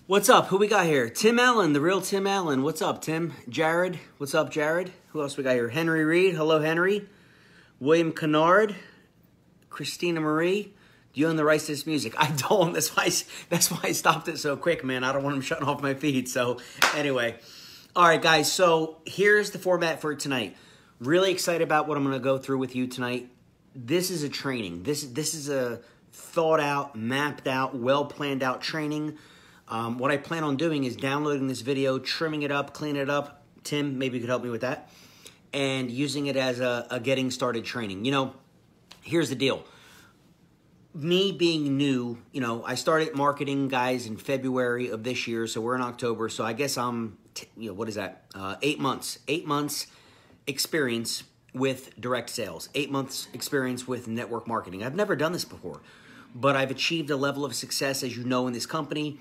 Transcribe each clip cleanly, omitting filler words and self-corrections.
What's up? Who we got here? Tim Allen, the real Tim Allen. What's up, Tim? Jared. What's up, Jared? Who else we got here? Henry Reed. Hello, Henry. William Kennard. Christina Marie. Do you own the rights to this music? I don't. That's why I stopped it so quick, man. I don't want them shutting off my feed. So anyway. All right, guys. So here's the format for tonight. Really excited about what I'm going to go through with you tonight. This is a training. This is a thought out, mapped out, well planned out training. What I plan on doing is downloading this video, trimming it up, cleaning it up. Tim, maybe you could help me with that. And using it as a getting started training. You know, here's the deal. Me being new, you know, I started marketing, guys, in February of this year. So we're in October. So I guess I'm, what is that? 8 months. 8 months experience with direct sales. 8 months experience with network marketing. I've never done this before. But I've achieved a level of success, as you know, in this company.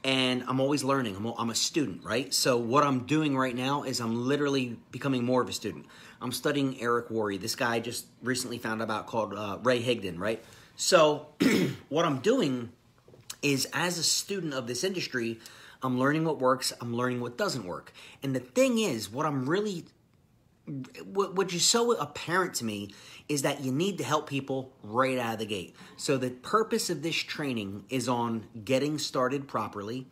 And I'm always learning. I'm a student, right? So what I'm doing right now is I'm literally becoming more of a student. I'm studying Eric Worre. This guy I just recently found out called Ray Higdon, right? So what I'm doing is, as a student of this industry, I'm learning what works. I'm learning what doesn't work. And the thing is, what is so apparent to me is that you need to help people right out of the gate. So the purpose of this training is on getting started properly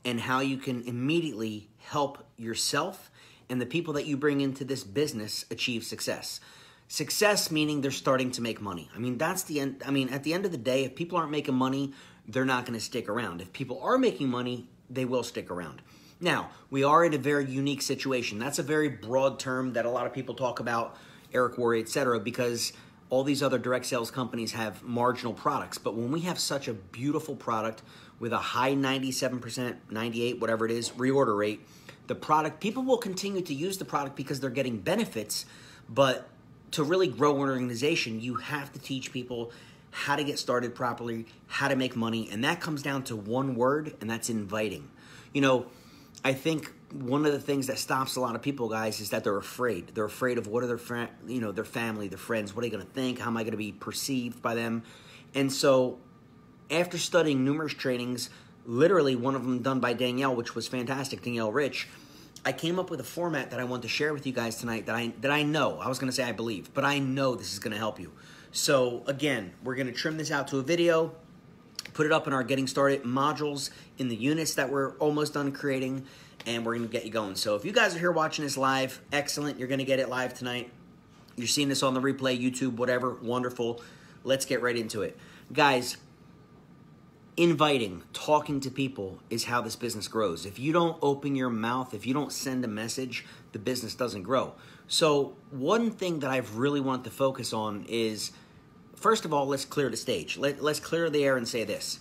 and how you can immediately help yourself and the people that you bring into this business achieve success. Success meaning they're starting to make money. I mean, that's the end. I mean, at the end of the day, if people aren't making money, they're not going to stick around. If people are making money, they will stick around. Now, we are in a very unique situation. That's a very broad term that a lot of people talk about, Eric Worre, etc., because all these other direct sales companies have marginal products. But when we have such a beautiful product with a high 97%, 98, whatever it is, reorder rate, the product, people will continue to use the product because they're getting benefits. But to really grow an organization, you have to teach people how to get started properly, how to make money. And that comes down to one word, and that's inviting. You know, I think one of the things that stops a lot of people, guys, is that they're afraid. They're afraid of what are their family, their friends, what are they going to think? How am I going to be perceived by them? And so after studying numerous trainings, literally one of them done by Danielle, which was fantastic, Danielle Rich, I came up with a format that I want to share with you guys tonight that I know, I was going to say I believe, but I know this is going to help you. So again, we're going to trim this out to a video, put it up in our getting started modules in the units that we're almost done creating, and we're going to get you going. So if you guys are here watching this live, excellent. You're going to get it live tonight. You're seeing this on the replay, YouTube, whatever, wonderful. Let's get right into it. Guys, inviting, talking to people is how this business grows. If you don't open your mouth, if you don't send a message, the business doesn't grow. So one thing that I've really wanted to focus on is, first of all, let's clear the stage. Let's clear the air and say this.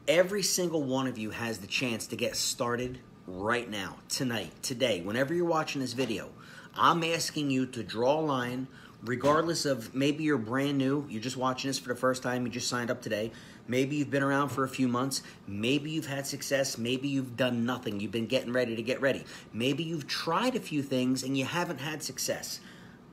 Every single one of you has the chance to get started right now, tonight, today, whenever you're watching this video. I'm asking you to draw a line, regardless of, maybe you're brand new, you're just watching this for the first time, you just signed up today. Maybe you've been around for a few months. Maybe you've had success. Maybe you've done nothing. You've been getting ready to get ready. Maybe you've tried a few things and you haven't had success.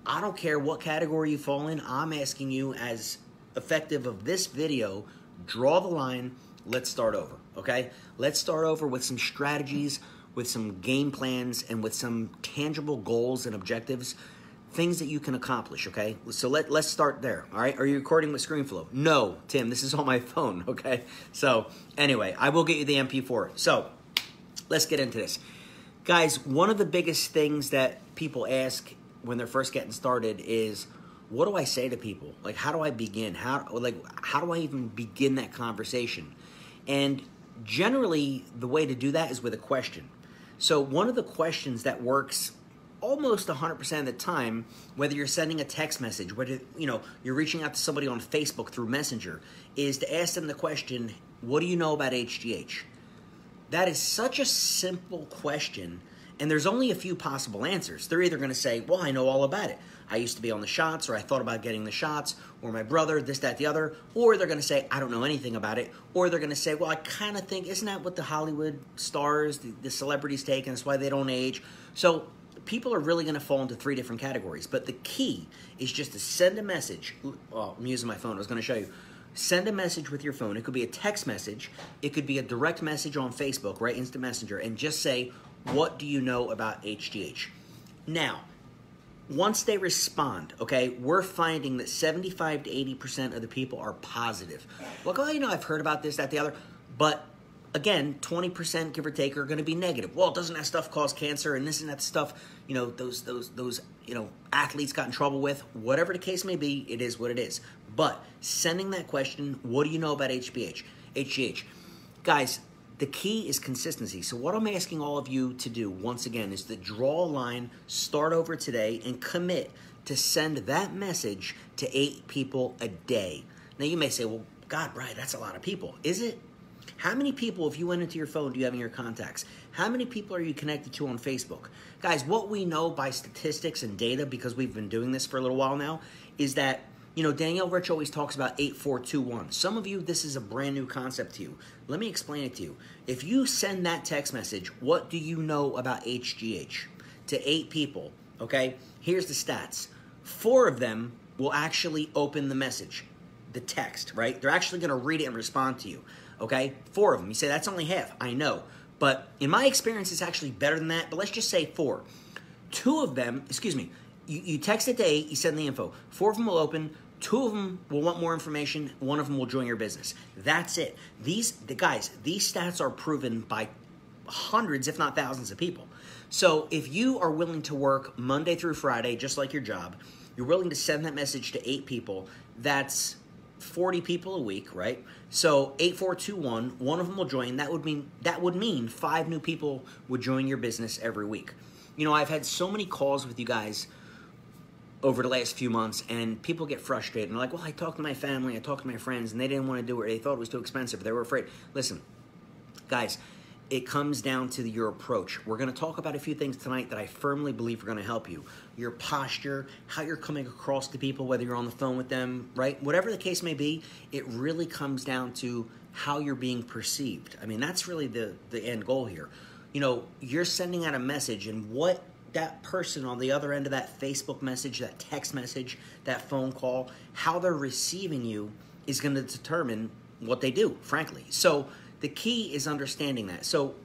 I don't care what category you fall in. I'm asking you, as effective of this video, draw the line. Let's start over, okay? Let's start over with some strategies, with some game plans, and with some tangible goals and objectives, things that you can accomplish, okay? So let's start there, all right? Are you recording with ScreenFlow? No, Tim, this is on my phone, okay? So anyway, I will get you the MP4. So let's get into this. Guys, one of the biggest things that people ask when they're first getting started is, what do I say to people? Like, how do I begin? How do I even begin that conversation? And generally, the way to do that is with a question. So one of the questions that works almost 100% of the time, whether you're sending a text message, whether you're reaching out to somebody on Facebook through Messenger, is to ask them the question, what do you know about HGH? That is such a simple question, and there's only a few possible answers. They're either going to say, well, I know all about it. I used to be on the shots, or I thought about getting the shots, or my brother, this, that, the other. Or they're going to say, I don't know anything about it. Or they're going to say, well, I kind of think, isn't that what the Hollywood stars, the celebrities take, and that's why they don't age? So people are really going to fall into three different categories. But the key is just to send a message. Well, I'm using my phone. I was going to show you. send a message with your phone. It could be a text message. It could be a direct message on Facebook, right? Instant Messenger. And just say, what do you know about HGH? Now, once they respond, okay, we're finding that 75 to 80% of the people are positive. Like, oh, you know, I've heard about this, that, the other. But again, 20%, give or take, are going to be negative. Well, doesn't that stuff cause cancer and this and that stuff, you know, those you know, athletes got in trouble with? Whatever the case may be, it is what it is. But sending that question, what do you know about HGH? Guys, the key is consistency. So what I'm asking all of you to do, once again, is to draw a line, start over today, and commit to send that message to 8 people a day. Now, you may say, well, God, Brian, that's a lot of people. Is it? How many people, if you went into your phone, do you have in your contacts? How many people are you connected to on Facebook? Guys, what we know by statistics and data, because we've been doing this for a little while now, is that, you know, Danielle Rich always talks about 8421. Some of you, this is a brand new concept to you. Let me explain it to you. If you send that text message, what do you know about HGH, to 8 people, okay? Here's the stats. 4 of them will actually open the message, the text, right? They're actually going to read it and respond to you, okay? 4 of them. You say, that's only half. I know. But in my experience, it's actually better than that. But let's just say 4. 2 of them, excuse me, you text it to 8, you send the info. 4 of them will open. 2 of them will want more information. 1 of them will join your business. That's it. Guys, these stats are proven by hundreds, if not thousands of people. So if you are willing to work Monday through Friday, just like your job, you're willing to send that message to 8 people, that's 40 people a week, right? So 8421, 1 of them will join. That would mean 5 new people would join your business every week. You know, I've had so many calls with you guys over the last few months, and people get frustrated. And they're like, well, I talked to my family, I talked to my friends, and they didn't want to do it. They thought it was too expensive. They were afraid. Listen, guys, it comes down to your approach. We're going to talk about a few things tonight that I firmly believe are going to help you. Your posture, how you're coming across to people, whether you're on the phone with them, right? Whatever the case may be, it really comes down to how you're being perceived. I mean, that's really the end goal here. You know, you're sending out a message, and what that person on the other end of that Facebook message, that text message, that phone call, how they're receiving you is going to determine what they do, frankly. So the key is understanding that. So,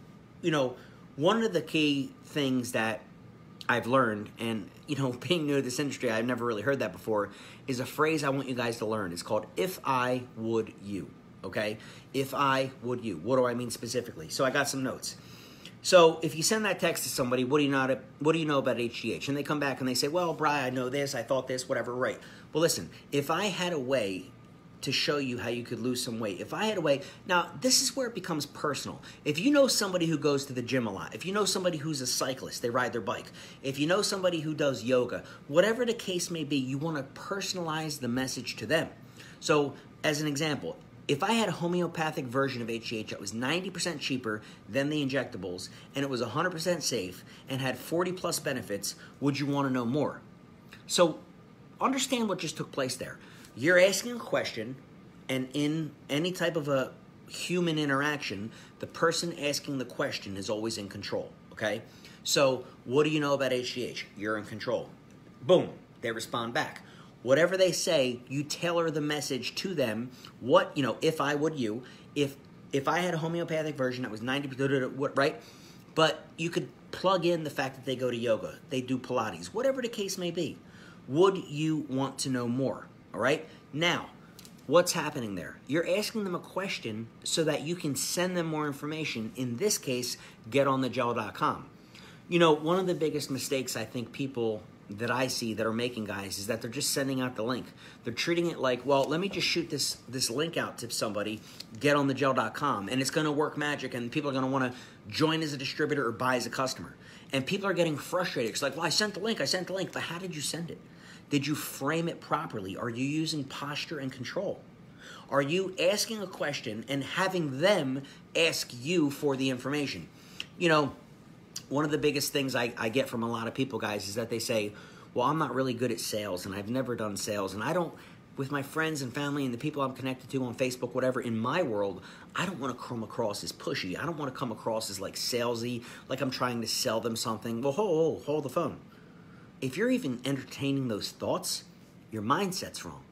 you know, one of the key things that I've learned, and, you know, being new to this industry, I've never really heard that before, is a phrase I want you guys to learn. It's called, if I would you, okay? If I would you. What do I mean specifically? So I got some notes. So if you send that text to somebody, what do you know about HGH? And they come back and they say, well, Brian, I know this, I thought this, whatever, right. Well, listen, if I had a way to show you how you could lose some weight, if I had a way, now this is where it becomes personal. If you know somebody who goes to the gym a lot, if you know somebody who's a cyclist, they ride their bike, if you know somebody who does yoga, whatever the case may be, you want to personalize the message to them. So as an example, if I had a homeopathic version of HGH that was 90% cheaper than the injectables, and it was 100% safe, and had 40 plus benefits, would you want to know more? So understand what just took place there. You're asking a question, and in any type of a human interaction, the person asking the question is always in control, okay? So what do you know about HGH? You're in control. Boom, they respond back. Whatever they say, you tailor the message to them. What, you know, if I would you, if I had a homeopathic version that was 90%, right? But you could plug in the fact that they go to yoga, they do Pilates, whatever the case may be. Would you want to know more? All right? Now, what's happening there? You're asking them a question so that you can send them more information. In this case, getonthegel.com. You know, one of the biggest mistakes I think people that I see that are making, guys, is that they're just sending out the link. They're treating it like, well, let me just shoot this link out to somebody, getonthegel.com, and it's going to work magic, and people are going to want to join as a distributor or buy as a customer. And people are getting frustrated. It's like, well, I sent the link, but how did you send it? Did you frame it properly? Are you using posture and control? Are you asking a question and having them ask you for the information? You know, one of the biggest things I get from a lot of people, guys, is that they say, well, I'm not really good at sales, and I've never done sales, and I don't, with my friends and family and the people I'm connected to on Facebook, whatever, in my world, I don't want to come across as pushy. I don't want to come across as like salesy, like I'm trying to sell them something. Well, hold the phone. If you're even entertaining those thoughts, your mindset's wrong.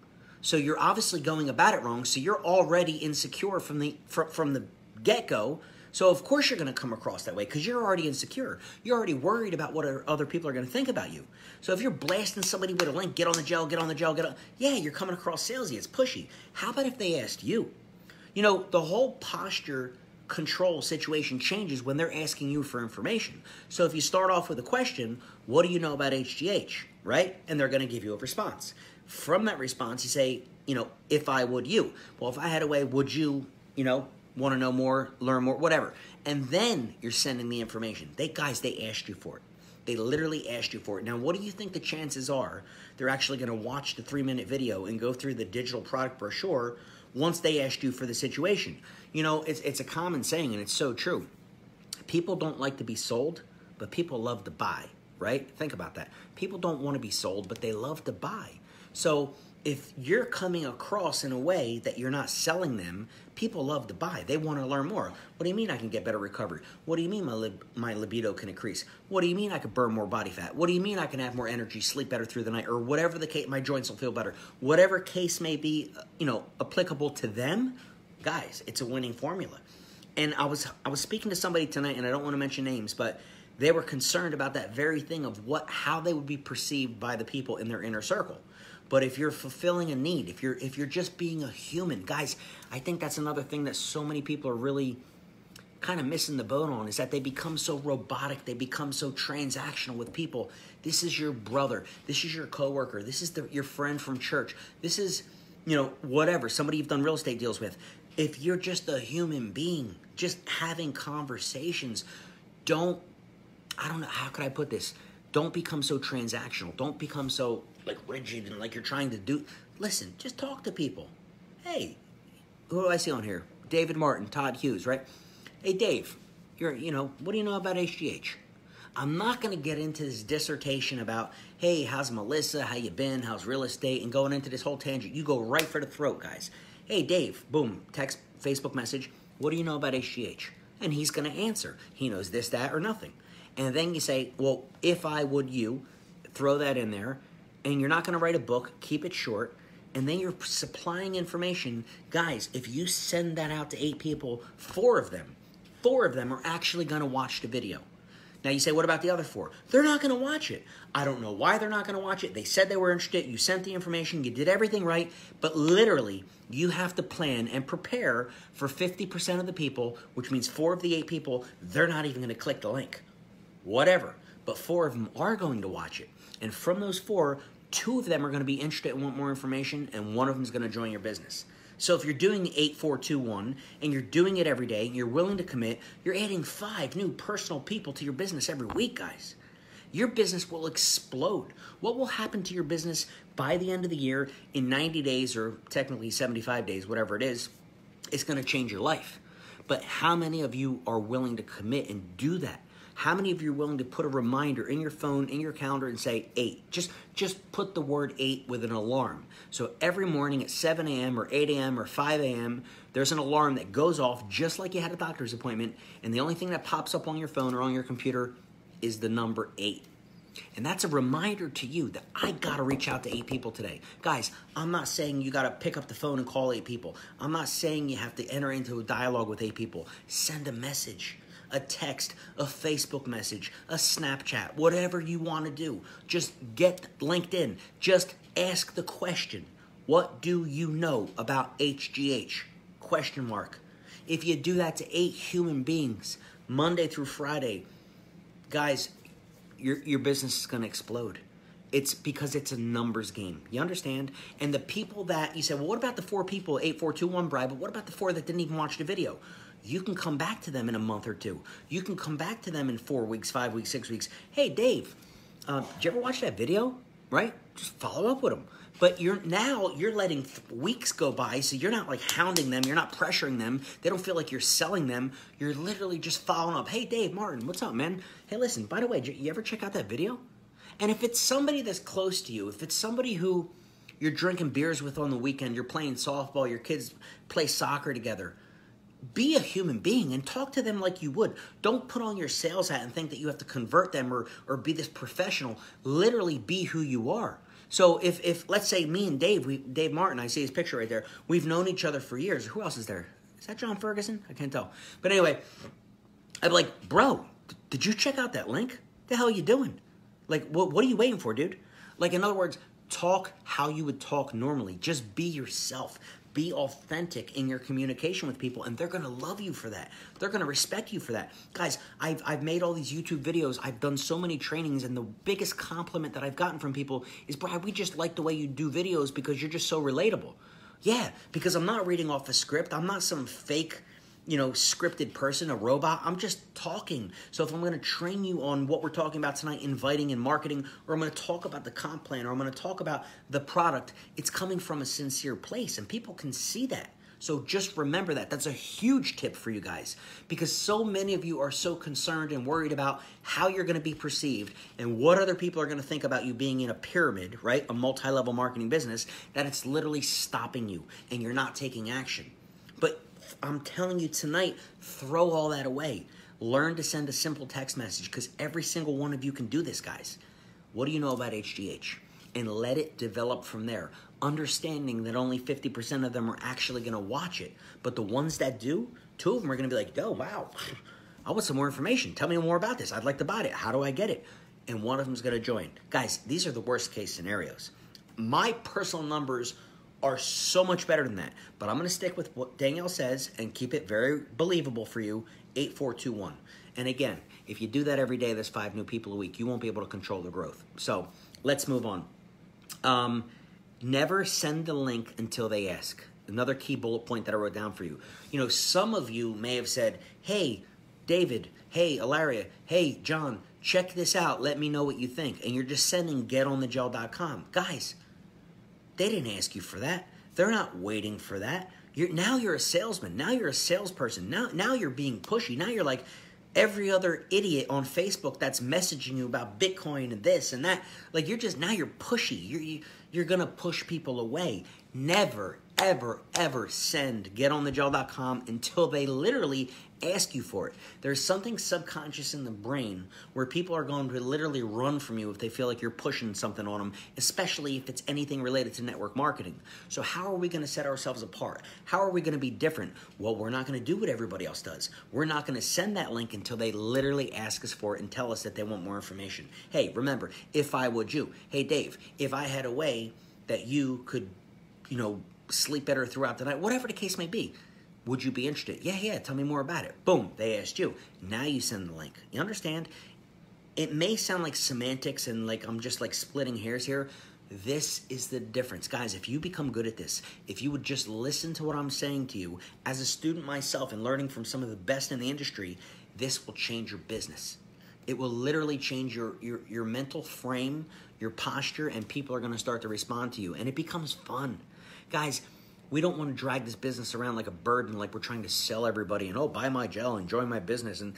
So you're obviously going about it wrong. So you're already insecure from the get-go. So of course you're going to come across that way because you're already insecure. You're already worried about what other people are going to think about you. So if you're blasting somebody with a link, get on the gel, get on the gel, yeah, you're coming across salesy. It's pushy. How about if they asked you? You know, the whole posture control situation changes when they're asking you for information. So if you start off with a question, what do you know about HGH, right? And they're going to give you a response. From that response, you say, you know, if I would you. Well, if I had a way, would you, you know, want to know more, learn more, whatever. And then you're sending the information. They asked you for it. They literally asked you for it. Now, what do you think the chances are they're actually going to watch the 3-minute video and go through the digital product brochure once they asked you for the situation? You know, it's a common saying, and it's so true. People don't like to be sold, but people love to buy, right? Think about that. People don't want to be sold, but they love to buy. So if you're coming across in a way that you're not selling them, people love to buy. They want to learn more. What do you mean I can get better recovery? What do you mean my libido can increase? What do you mean I can burn more body fat? What do you mean I can have more energy, sleep better through the night, or whatever the case, my joints will feel better. Whatever case may be, you know, applicable to them, guys, it's a winning formula. And I was speaking to somebody tonight, and I don't want to mention names, but they were concerned about that very thing of how they would be perceived by the people in their inner circle. But if you're fulfilling a need, if you're just being a human, guys, I think that's another thing that so many people are really kind of missing the boat on, is that they become so robotic, they become so transactional with people. This is your brother, this is your coworker, this is your friend from church, this is, you know, whatever, somebody you've done real estate deals with. If you're just a human being, just having conversations, I don't know, how could I put this? Don't become so transactional. Don't become so like rigid and like you're trying to do. Listen, just talk to people. Hey, who do I see on here? David Martin, Todd Hughes, right? Hey, Dave, what do you know about HGH? I'm not going to get into this dissertation about, hey, how's Melissa? How you been? How's real estate? And going into this whole tangent. You go right for the throat, guys. Hey, Dave, boom, text, Facebook message. What do you know about HGH? And he's going to answer. He knows this, that, or nothing. And then you say, well, if I would you, throw that in there. And you're not going to write a book. Keep it short. And then you're supplying information. Guys, if you send that out to 8 people, 4 of them are actually going to watch the video. Now you say, what about the other 4? They're not going to watch it. I don't know why they're not going to watch it. They said they were interested. You sent the information. You did everything right. But literally, you have to plan and prepare for 50% of the people, which means 4 of the 8 people, they're not even going to click the link. Whatever. But 4 of them are going to watch it. And from those 4, 2 of them are going to be interested and want more information, and 1 of them is going to join your business. So if you're doing 8-4-2-1 and you're doing it every day, you're willing to commit, you're adding 5 new personal people to your business every week, guys. Your business will explode. What will happen to your business by the end of the year in 90 days or technically 75 days, whatever it is, it's going to change your life. But how many of you are willing to commit and do that? How many of you are willing to put a reminder in your phone, in your calendar, and say 8? Just put the word 8 with an alarm. So every morning at 7 a.m. or 8 a.m. or 5 a.m., there's an alarm that goes off just like you had a doctor's appointment, and the only thing that pops up on your phone or on your computer is the number 8. And that's a reminder to you that I got to reach out to 8 people today. Guys, I'm not saying you got to pick up the phone and call 8 people. I'm not saying you have to enter into a dialogue with 8 people. Send a message. A text, a Facebook message, a Snapchat, whatever you want to do. Just get LinkedIn. Just ask the question, what do you know about HGH? Question mark. If you do that to 8 human beings, Monday through Friday, guys, your business is going to explode. It's because it's a numbers game. You understand? And the people that, you say, well, what about the 4 people, 8-4-2-1 bribe, but what about the 4 that didn't even watch the video? You can come back to them in a month or 2. You can come back to them in 4 weeks, 5 weeks, 6 weeks. Hey, Dave, did you ever watch that video? Right? Just follow up with them. But you're letting weeks go by, so you're not like hounding them. You're not pressuring them. They don't feel like you're selling them. You're literally just following up. Hey, Dave, Martin, what's up, man? Hey, listen, by the way, did you ever check out that video? And if it's somebody that's close to you, if it's somebody who you're drinking beers with on the weekend, you're playing softball, your kids play soccer together, be a human being and talk to them like you would. Don't put on your sales hat and think that you have to convert them or be this professional. Literally be who you are. So if let's say me and Dave Martin, I see his picture right there, we've known each other for years. Who else is there? Is that John Ferguson? I can't tell. But anyway, I'd be like, bro, did you check out that link? The hell are you doing? Like, what are you waiting for, dude? Like, in other words, talk how you would talk normally. Just be yourself. Be authentic in your communication with people, and they're going to love you for that. They're going to respect you for that. Guys, I've made all these YouTube videos. I've done so many trainings, and the biggest compliment that I've gotten from people is, Brian, we just like the way you do videos because you're just so relatable. Yeah, because I'm not reading off a script. I'm not some fake, scripted person, a robot. I'm just talking. So if I'm going to train you on what we're talking about tonight, inviting and marketing, or I'm going to talk about the comp plan, or I'm going to talk about the product, it's coming from a sincere place, and people can see that. So just remember that. That's a huge tip for you guys, because so many of you are so concerned and worried about how you're going to be perceived and what other people are going to think about you being in a pyramid, right? A multi-level marketing business, that it's literally stopping you and you're not taking action. But I'm telling you tonight, throw all that away. Learn to send a simple text message, because every single one of you can do this, guys. What do you know about HGH? And let it develop from there. Understanding that only 50% of them are actually going to watch it. But the ones that do, 2 of them are going to be like, oh, wow, I want some more information. Tell me more about this. I'd like to buy it. How do I get it? And one of them is going to join. Guys, these are the worst case scenarios. My personal numbers are so much better than that. But I'm going to stick with what Danielle says and keep it very believable for you, 8421. And again, if you do that every day, there's 5 new people a week. You won't be able to control the growth. So let's move on. Never send the link until they ask. Another key bullet point that I wrote down for you. Some of you may have said, hey, David, hey, Ilaria, hey, John, check this out. Let me know what you think. And you're just sending getonthegel.com. Guys, they didn't ask you for that. They're not waiting for that. Now you're a salesman. Now you're a salesperson. Now you're being pushy. Now you're like every other idiot on Facebook that's messaging you about Bitcoin and this and that. Like now you're pushy. You're going to push people away. Never, ever, ever send getonthegel.com until they literally ask you for it. There's something subconscious in the brain where people are going to literally run from you if they feel like you're pushing something on them, especially if it's anything related to network marketing. So how are we going to set ourselves apart? How are we going to be different? Well, we're not going to do what everybody else does. We're not going to send that link until they literally ask us for it and tell us that they want more information. Hey, remember, if I would you. Hey, Dave, if I had a way that you could, sleep better throughout the night, whatever the case may be, would you be interested? Yeah, tell me more about it. Boom, they asked you. Now you send the link. You understand? It may sound like semantics and like I'm just like splitting hairs here. This is the difference. Guys, if you become good at this, if you would just listen to what I'm saying to you, as a student myself and learning from some of the best in the industry, this will change your business. It will literally change your mental frame, your posture, and people are going to start to respond to you. And it becomes fun. Guys, we don't want to drag this business around like a burden, like we're trying to sell everybody and, buy my gel and join my business. And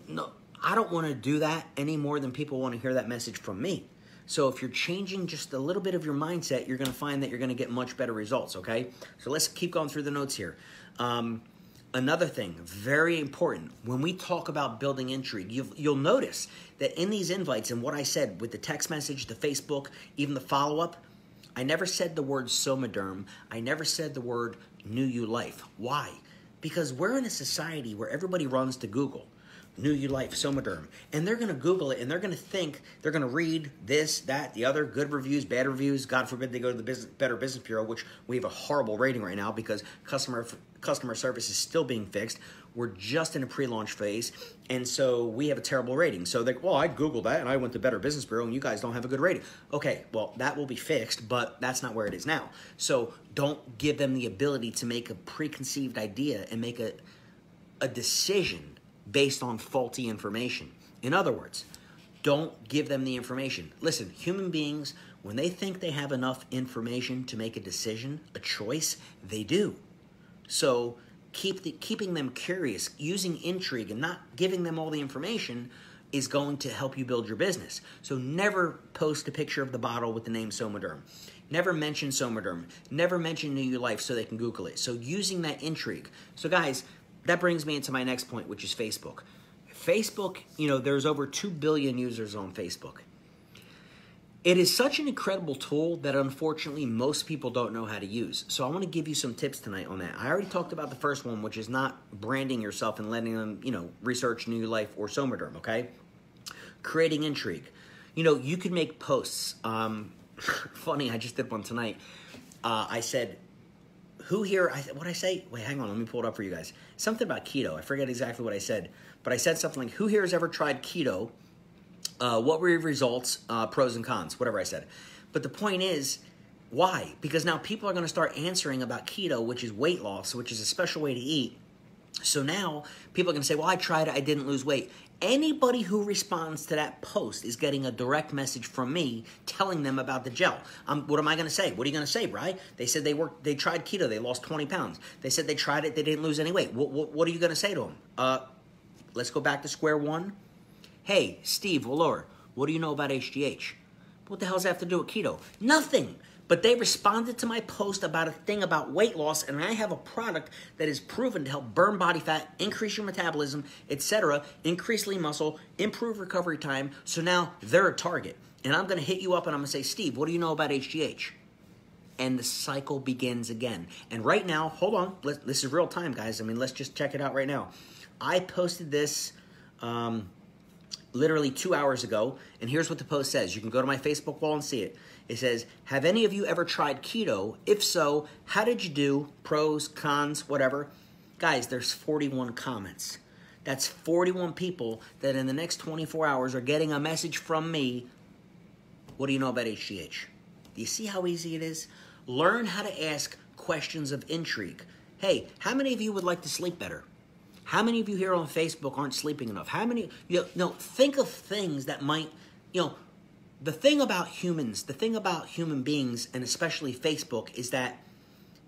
no, I don't want to do that any more than people want to hear that message from me. So if you're changing just a little bit of your mindset, you're going to find that you're going to get much better results, okay? So let's keep going through the notes here. Another thing, very important, when we talk about building Intrigue, you'll notice that in these invites and what I said with the text message, the Facebook, even the follow-up, I never said the word Somaderm. I never said the word New You Life. Why? Because we're in a society where everybody runs to Google. New You Life, Somaderm. And they're going to Google it, and they're going to think, they're going to read this, that, the other, good reviews, bad reviews. God forbid they go to the Better Business Bureau, which we have a horrible rating right now because customer service is still being fixed. We're just in a pre-launch phase, and so we have a terrible rating. So they I Googled that, and I went to Better Business Bureau, and you guys don't have a good rating. Okay, well, that will be fixed, but that's not where it is now. So don't give them the ability to make a preconceived idea and make a decision based on faulty information. In other words, don't give them the information. Listen, human beings, when they think they have enough information to make a decision, a choice, they do. So keeping them curious, using Intrigue and not giving them all the information is going to help you build your business. So never post a picture of the bottle with the name Somaderm. Never mention Somaderm. Never mention New You Life so they can Google it. So using that Intrigue. So guys, that brings me into my next point, which is Facebook. Facebook, there's over 2 billion users on Facebook. It is such an incredible tool that unfortunately most people don't know how to use. So I want to give you some tips tonight on that. I already talked about the first one, which is not branding yourself and letting them, research New Life or Somaderm, okay? Creating intrigue. You can make posts. Funny, I just did one tonight. I said, who here, what did I say? Wait, hang on, let me pull it up for you guys. Something about keto. I forget exactly what I said, but I said something like, who here has ever tried keto? What were your results, pros and cons, whatever I said. But the point is, why? Because now people are going to start answering about keto, which is weight loss, which is a special way to eat. So now people are going to say, well, I tried it, I didn't lose weight. Anybody who responds to that post is getting a direct message from me telling them about the gel. What am I going to say? What are you going to say, Bri? They said they tried keto, they lost 20 pounds. They said they tried it, they didn't lose any weight. What are you going to say to them? Let's go back to square one. Hey, Steve, what do you know about HGH? What the hell does that have to do with keto? Nothing. But they responded to my post about a thing about weight loss, and I have a product that is proven to help burn body fat, increase your metabolism, etc., increase lean muscle, improve recovery time. So now they're a target. And I'm going to hit you up and I'm going to say, Steve, what do you know about HGH? And the cycle begins again. And right now, hold on, this is real time, guys. Let's just check it out right now. I posted this literally 2 hours ago, and here's what the post says. You can go to my Facebook wall and see it. It says, have any of you ever tried keto? If so, how did you do? Pros, cons, whatever. Guys, there's 41 comments. That's 41 people that in the next 24 hours are getting a message from me. What do you know about HGH? Do you see how easy it is? Learn how to ask questions of intrigue. Hey, how many of you would like to sleep better? How many of you here on Facebook aren't sleeping enough? How many, think of things that might, the thing about humans, the thing about human beings, and especially Facebook, is that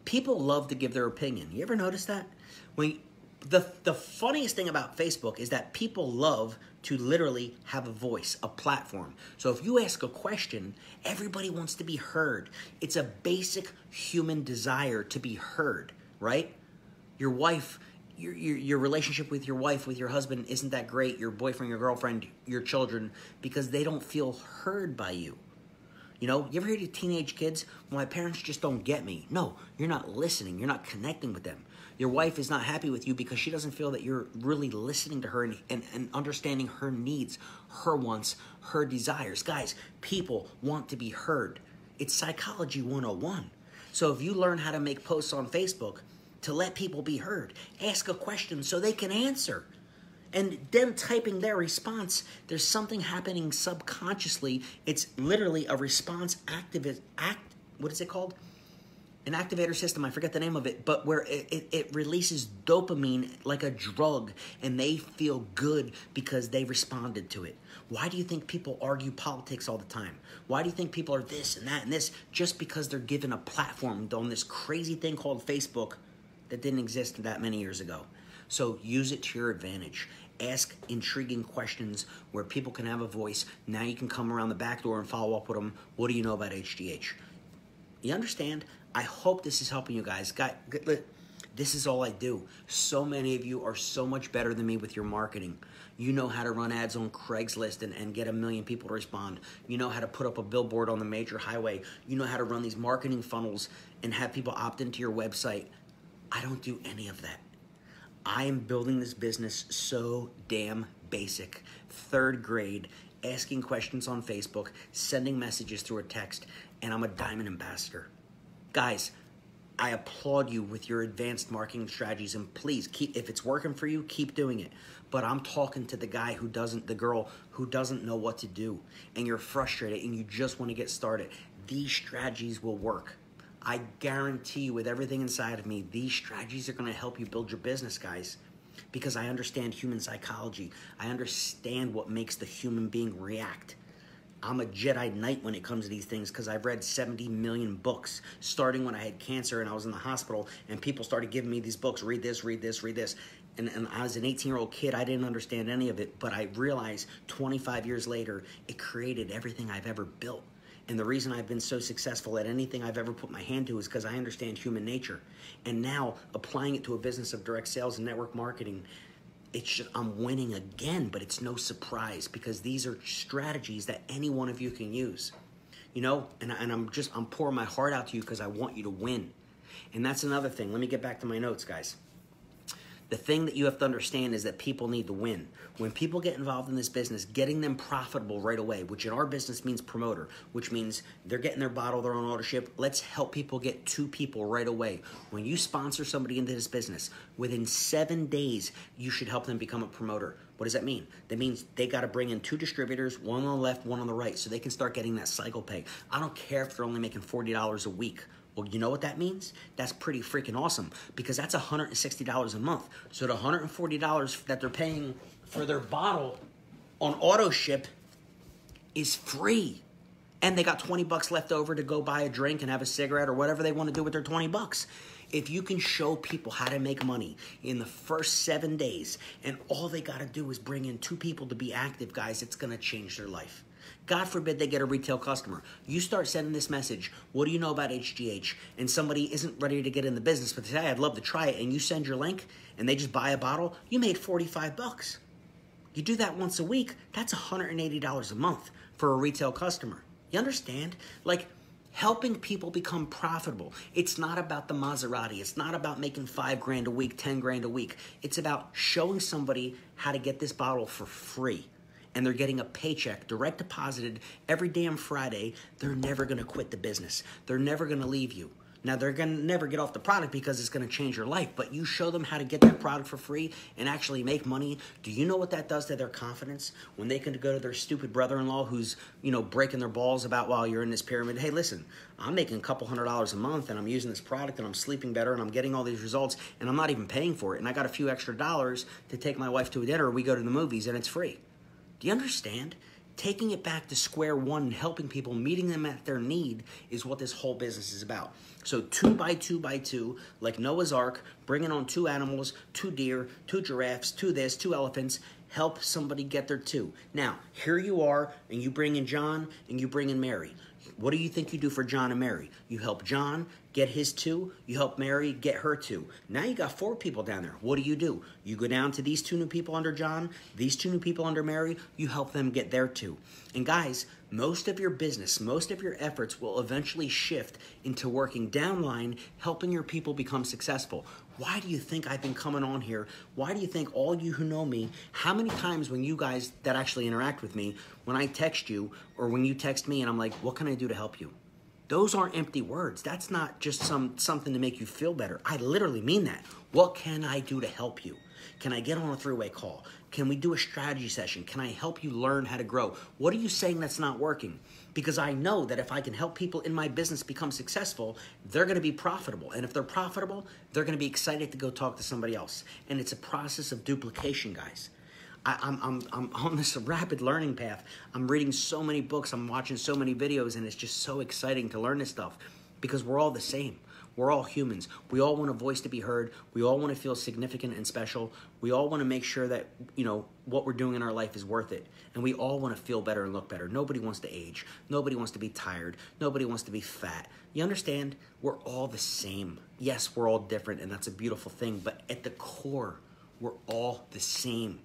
people love to give their opinion. You ever notice that? The funniest thing about Facebook is that people love to literally have a voice, a platform. So if you ask a question, everybody wants to be heard. It's a basic human desire to be heard, right? Your wife, your relationship with your wife, with your husband isn't that great, your boyfriend, your girlfriend, your children, because they don't feel heard by you. You ever hear of teenage kids? Well, my parents just don't get me. No, you're not listening. You're not connecting with them. Your wife is not happy with you because she doesn't feel that you're really listening to her and understanding her needs, her wants, her desires. Guys, people want to be heard. It's psychology 101. So if you learn how to make posts on Facebook to let people be heard, ask a question so they can answer. And them typing their response, there's something happening subconsciously. It's literally a response what is it called? An activator system, I forget the name of it, but where it releases dopamine like a drug, and they feel good because they responded to it. Why do you think people argue politics all the time? Why do you think people are this and that and this? Just because they're given a platform on this crazy thing called Facebook that didn't exist that many years ago. So use it to your advantage. Ask intriguing questions where people can have a voice. Now you can come around the back door and follow up with them. What do you know about HGH? You understand? I hope this is helping you guys. This is all I do. So many of you are so much better than me with your marketing. You know how to run ads on Craigslist and get 1 million people to respond. You know how to put up a billboard on the major highway. You know how to run these marketing funnels and have people opt into your website. I don't do any of that. I am building this business so damn basic. 3rd grade, asking questions on Facebook, sending messages through a text, and I'm a diamond ambassador. Guys, I applaud you with your advanced marketing strategies, and please, if it's working for you, keep doing it. But I'm talking to the girl who doesn't know what to do, and you're frustrated and you just want to get started. These strategies will work. I guarantee you with everything inside of me, these strategies are going to help you build your business, guys, because I understand human psychology. I understand what makes the human being react. I'm a Jedi Knight when it comes to these things because I've read 70 million books, starting when I had cancer and I was in the hospital, and people started giving me these books, read this, read this, read this. And I was an 18-year-old kid. I didn't understand any of it, but I realized 25 years later, it created everything I've ever built. And the reason I've been so successful at anything I've ever put my hand to is because I understand human nature. And now, applying it to a business of direct sales and network marketing, I'm winning again, but it's no surprise because these are strategies that any one of you can use. you know, and I'm pouring my heart out to you because I want you to win. And that's another thing. Let me get back to my notes, guys. The thing that you have to understand is that people need to win. When people get involved in this business, getting them profitable right away, which in our business means promoter, which means they're getting their bottle, their own auto ship. Let's help people get 2 people right away. When you sponsor somebody into this business, within 7 days, you should help them become a promoter. What does that mean? That means they got to bring in 2 distributors, one on the left, one on the right, so they can start getting that cycle pay. I don't care if they're only making $40 a week. Well, you know what that means? That's pretty freaking awesome because that's $160 a month. So the $140 that they're paying for their bottle on auto ship is free. And they got 20 bucks left over to go buy a drink and have a cigarette or whatever they want to do with their 20 bucks. If you can show people how to make money in the first 7 days and all they got to do is bring in 2 people to be active, guys, it's going to change their life. God forbid they get a retail customer. You start sending this message, what do you know about HGH? And somebody isn't ready to get in the business, but they say, I'd love to try it. And you send your link and they just buy a bottle, you made 45 bucks. You do that once a week, that's $180 a month for a retail customer. You understand? Like, helping people become profitable. It's not about the Maserati. It's not about making $5,000 a week, $10,000 a week. It's about showing somebody how to get this bottle for free. And they're getting a paycheck direct deposited every damn Friday. They're never going to quit the business. They're never going to leave you. Now, they're going to never get off the product because it's going to change your life, but you show them how to get that product for free and actually make money. Do you know what that does to their confidence? When they can go to their stupid brother-in-law who's, you know, breaking their balls about while you're in this pyramid, hey, listen, I'm making a couple $100s a month and I'm using this product and I'm sleeping better and I'm getting all these results and I'm not even paying for it. And I got a few extra dollars to take my wife to a dinner or we go to the movies and it's free. Do you understand? Taking it back to square one and helping people, meeting them at their need is what this whole business is about. So 2 by 2 by 2, like Noah's Ark, bringing on 2 animals, 2 deer, 2 giraffes, 2 this, 2 elephants, help somebody get their 2. Now, here you are, and you bring in John, and you bring in Mary. What do you think you do for John and Mary? You help John get his 2. You help Mary get her 2. Now you got 4 people down there. What do? You go down to these 2 new people under John, these 2 new people under Mary. You help them get their 2. And guys, most of your business, most of your efforts will eventually shift into working downline, helping your people become successful. Why do you think I've been coming on here? Why do you think all you who know me, how many times when you guys that actually interact with me, when I text you or when you text me and I'm like, what can I do to help you? Those aren't empty words. That's not just something to make you feel better. I literally mean that. What can I do to help you? Can I get on a 3-way call? Can we do a strategy session? Can I help you learn how to grow? What are you saying that's not working? Because I know that if I can help people in my business become successful, they're going to be profitable. And if they're profitable, they're going to be excited to go talk to somebody else. And it's a process of duplication, guys. I'm on this rapid learning path. I'm reading so many books. I'm watching so many videos, and it's just so exciting to learn this stuff because we're all the same. We're all humans. We all want a voice to be heard. We all want to feel significant and special. We all want to make sure that, you know, what we're doing in our life is worth it. And we all want to feel better and look better. Nobody wants to age. Nobody wants to be tired. Nobody wants to be fat. You understand? We're all the same. Yes, we're all different, and that's a beautiful thing. But at the core, we're all the same.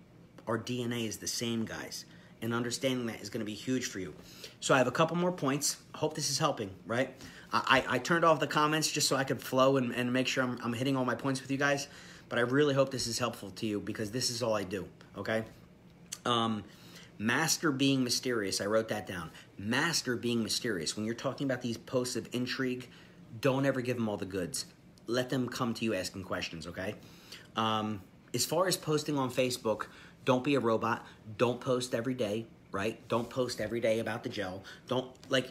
Our DNA is the same, guys. And understanding that is going to be huge for you. So I have a couple more points. I hope this is helping, right? I turned off the comments just so I could flow and make sure I'm hitting all my points with you guys. But I really hope this is helpful to you because this is all I do, okay? Master being mysterious. I wrote that down. Master being mysterious. When you're talking about these posts of intrigue, don't ever give them all the goods. Let them come to you asking questions, okay? As far as posting on Facebook, don't be a robot. Don't post every day, right? Don't post every day about the gel.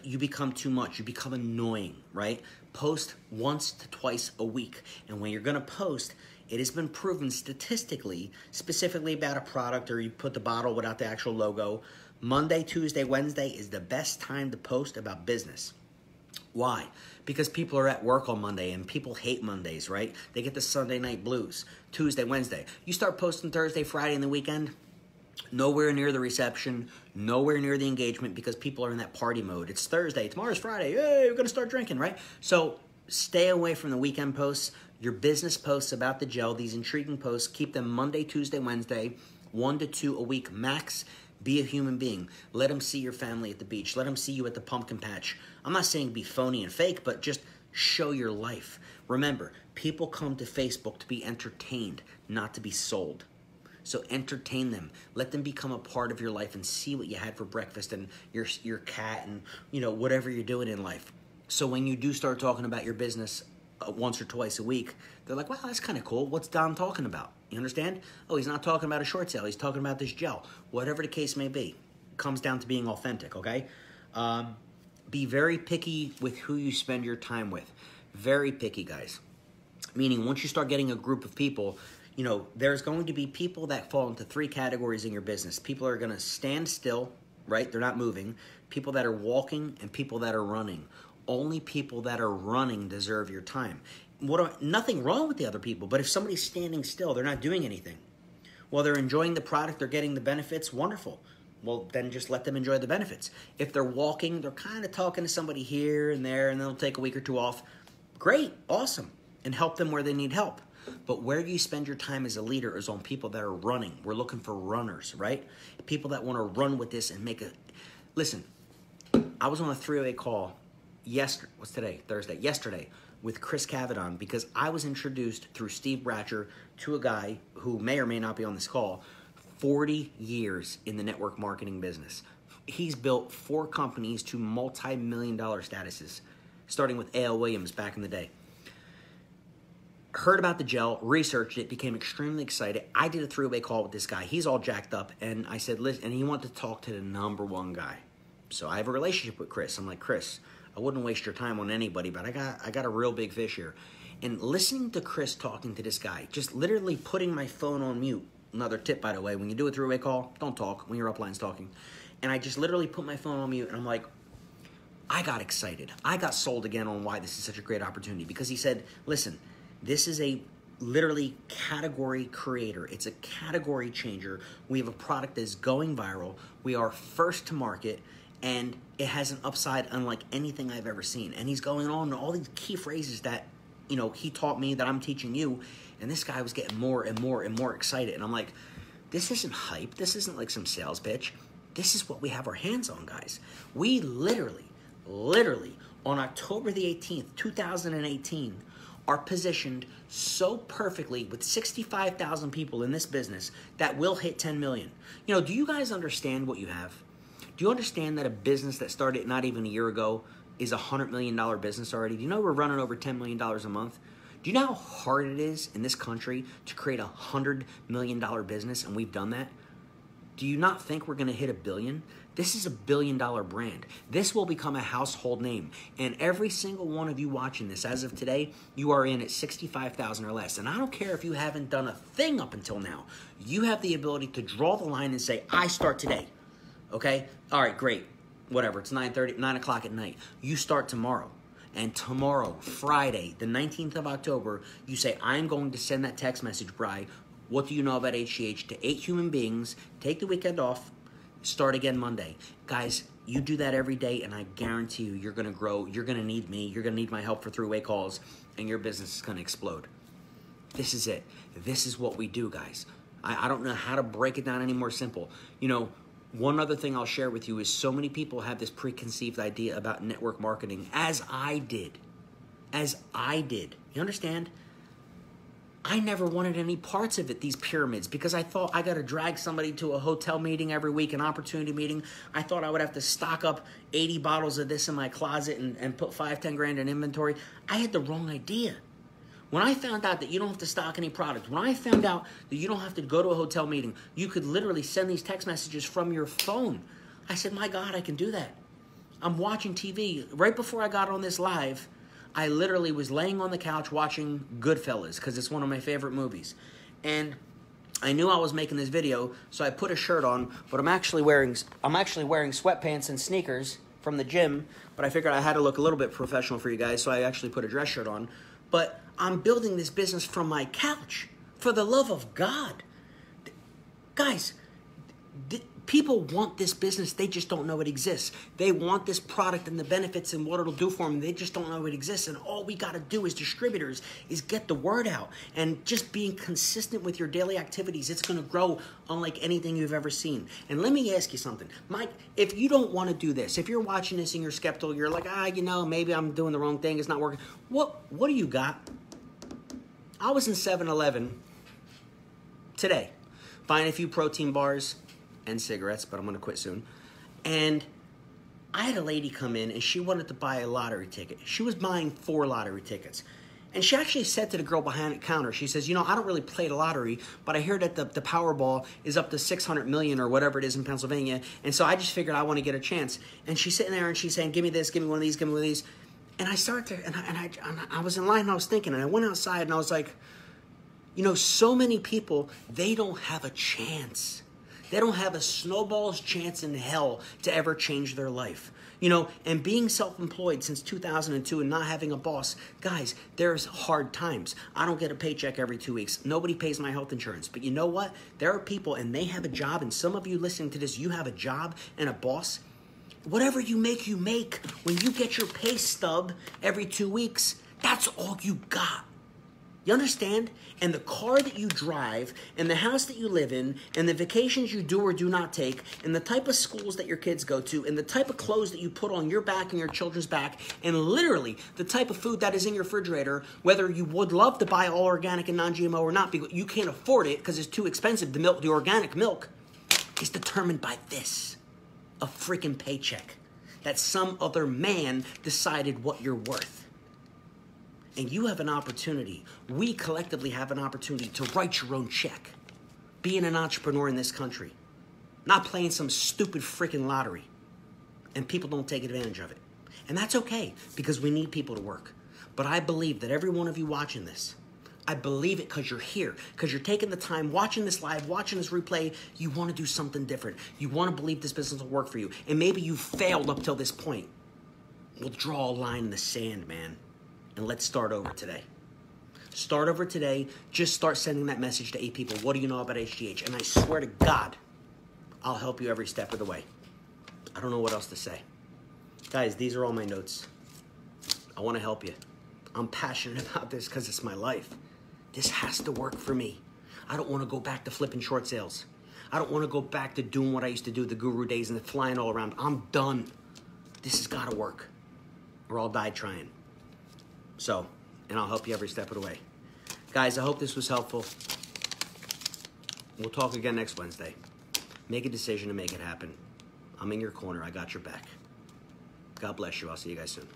You become too much. You become annoying, right? Post once to twice a week. And when you're going to post, it has been proven statistically, specifically about a product or you put the bottle without the actual logo, Monday, Tuesday, Wednesday is the best time to post about business. Why? Because people are at work on Monday and people hate Mondays, right? They get the Sunday night blues. Tuesday, Wednesday. You start posting Thursday, Friday, and the weekend, nowhere near the reception, nowhere near the engagement because people are in that party mode. It's Thursday, tomorrow's Friday, hey, we're going to start drinking, right? So stay away from the weekend posts. Your business posts about the gel, these intriguing posts, keep them Monday, Tuesday, Wednesday, 1 to 2 a week max. Be a human being. Let them see your family at the beach. Let them see you at the pumpkin patch. I'm not saying be phony and fake, but just show your life. Remember, people come to Facebook to be entertained, not to be sold. So entertain them. Let them become a part of your life and see what you had for breakfast and your cat and, you know, whatever you're doing in life. So when you do start talking about your business once or twice a week, they're like, wow, that's kind of cool. What's Don talking about? You understand? Oh, he's not talking about a short sale. He's talking about this gel. Whatever the case may be. It comes down to being authentic, okay? Be very picky with who you spend your time with. Very picky, guys. Meaning, once you start getting a group of people, you know, there's going to be people that fall into 3 categories in your business. People are going to stand still, right? They're not moving. People that are walking and people that are running. Only people that are running deserve your time. Nothing wrong with the other people, but if somebody's standing still, they're not doing anything. Well, they're enjoying the product, they're getting the benefits, wonderful. Well, then just let them enjoy the benefits. If they're walking, they're kind of talking to somebody here and there, and they'll take a week or 2 off. Great, awesome, and help them where they need help. But where you spend your time as a leader is on people that are running. We're looking for runners, right? People that want to run with this and make a... Listen, I was on a 3-way call yesterday. What's today? Thursday. Yesterday with Chris Cavadon because I was introduced through Steve Bratcher to a guy who may or may not be on this call, 40 years in the network marketing business. He's built 4 companies to multi-million-dollar statuses, starting with A.L. Williams back in the day. Heard about the gel, researched it, became extremely excited. I did a 3-way call with this guy. He's all jacked up, and I said, listen, and he wanted to talk to the #1 guy. So I have a relationship with Chris. I'm like, Chris, I wouldn't waste your time on anybody, but I got a real big fish here. And listening to Chris talking to this guy, just literally putting my phone on mute. Another tip, by the way, when you do a 3-way call, don't talk when your upline's talking. And I just literally put my phone on mute, and I'm like, I got excited. I got sold again on why this is such a great opportunity. Because he said, listen, this is a literally category creator. It's a category changer. We have a product that is going viral. We are first to market, and it has an upside unlike anything I've ever seen. And he's going on all these key phrases that, you know, he taught me that I'm teaching you. And this guy was getting more and more and more excited. And I'm like, this isn't hype. This isn't like some sales pitch. This is what we have our hands on, guys. We literally, on October the 18th, 2018, are positioned so perfectly with 65,000 people in this business that will hit 10 million. You know, do you guys understand what you have? Do you understand that a business that started not even a year ago is a $100 million business already? Do you know we're running over $10 million a month? Do you know how hard it is in this country to create a $100 million business, and we've done that? Do you not think we're going to hit $1 billion? This is a $1 billion brand. This will become a household name. And every single one of you watching this, as of today, you are in at 65,000 or less. And I don't care if you haven't done a thing up until now. You have the ability to draw the line and say, I start today. Okay? All right, great. Whatever. It's 9 o'clock at night. You start tomorrow. And tomorrow, Friday, the 19th of October, you say, I'm going to send that text message, Bri. What do you know about HGH? To 8 human beings. Take the weekend off. Start again Monday. Guys, you do that every day, and I guarantee you, you're going to grow. You're going to need me. You're going to need my help for 3-way calls, and your business is going to explode. This is it. This is what we do, guys. I don't know how to break it down any more simple. You know, one other thing I'll share with you is so many people have this preconceived idea about network marketing, as I did. You understand? I never wanted any parts of it, these pyramids, because I thought I got to drag somebody to a hotel meeting every week, an opportunity meeting. I thought I would have to stock up 80 bottles of this in my closet and put 5-10 grand in inventory. I had the wrong idea. When I found out that you don't have to stock any product, when I found out that you don't have to go to a hotel meeting, you could literally send these text messages from your phone, I said, my God, I can do that. I'm watching TV. Right before I got on this live, I literally was laying on the couch watching Goodfellas because it's one of my favorite movies. And I knew I was making this video, so I put a shirt on, but I'm actually wearing sweatpants and sneakers from the gym, but I figured I had to look a little bit professional for you guys, so I actually put a dress shirt on. But I'm building this business from my couch. For the love of God. Guys, People want this business. They just don't know it exists. They want this product and the benefits and what it'll do for them. They just don't know it exists. And all we got to do as distributors is get the word out. And just being consistent with your daily activities, it's going to grow unlike anything you've ever seen. And let me ask you something. Mike, if you don't want to do this, if you're watching this and you're skeptical, you're like, maybe I'm doing the wrong thing. It's not working. What do you got? I was in 7-Eleven today, buying a few protein bars and cigarettes, but I'm going to quit soon. And I had a lady come in, and she wanted to buy a lottery ticket. She was buying 4 lottery tickets. And she actually said to the girl behind the counter, she says, I don't really play the lottery, but I hear that the Powerball is up to 600 million or whatever it is in Pennsylvania, and so I just figured I want to get a chance. And she's sitting there, and she's saying, give me this, give me one of these, give me one of these. And I started to, and I was in line, and I was thinking, and I went outside, and I was like, so many people, they don't have a chance. They don't have a snowball's chance in hell to ever change their life. And being self-employed since 2002 and not having a boss, guys, there's hard times. I don't get a paycheck every 2 weeks. Nobody pays my health insurance. But you know what? There are people, and they have a job, and some of you listening to this, you have a job and a boss. Whatever you make, when you get your pay stub every 2 weeks, that's all you got. You understand? And the car that you drive, and the house that you live in, and the vacations you do or do not take, and the type of schools that your kids go to, and the type of clothes that you put on your back and your children's back, and literally the type of food that is in your refrigerator, whether you would love to buy all organic and non-GMO or not, because you can't afford it because it's too expensive to milk the organic milk, is determined by this, a freaking paycheck that some other man decided what you're worth. And you have an opportunity, we collectively have an opportunity to write your own check. Being an entrepreneur in this country. Not playing some stupid freaking lottery. And people don't take advantage of it. And that's okay, because we need people to work. But I believe that every one of you watching this, I believe it because you're here, because you're taking the time, watching this live, watching this replay, you want to do something different. You want to believe this business will work for you. And maybe you failed up till this point. We'll draw a line in the sand, man. And let's start over today. Start over today. Just start sending that message to 8 people. What do you know about HGH? And I swear to God, I'll help you every step of the way. I don't know what else to say. Guys, these are all my notes. I want to help you. I'm passionate about this because it's my life. This has to work for me. I don't want to go back to flipping short sales. I don't want to go back to doing what I used to do, the guru days and the flying all around. I'm done. This has got to work, or I'll die trying. So, and I'll help you every step of the way. Guys, I hope this was helpful. We'll talk again next Wednesday. Make a decision and make it happen. I'm in your corner. I got your back. God bless you. I'll see you guys soon.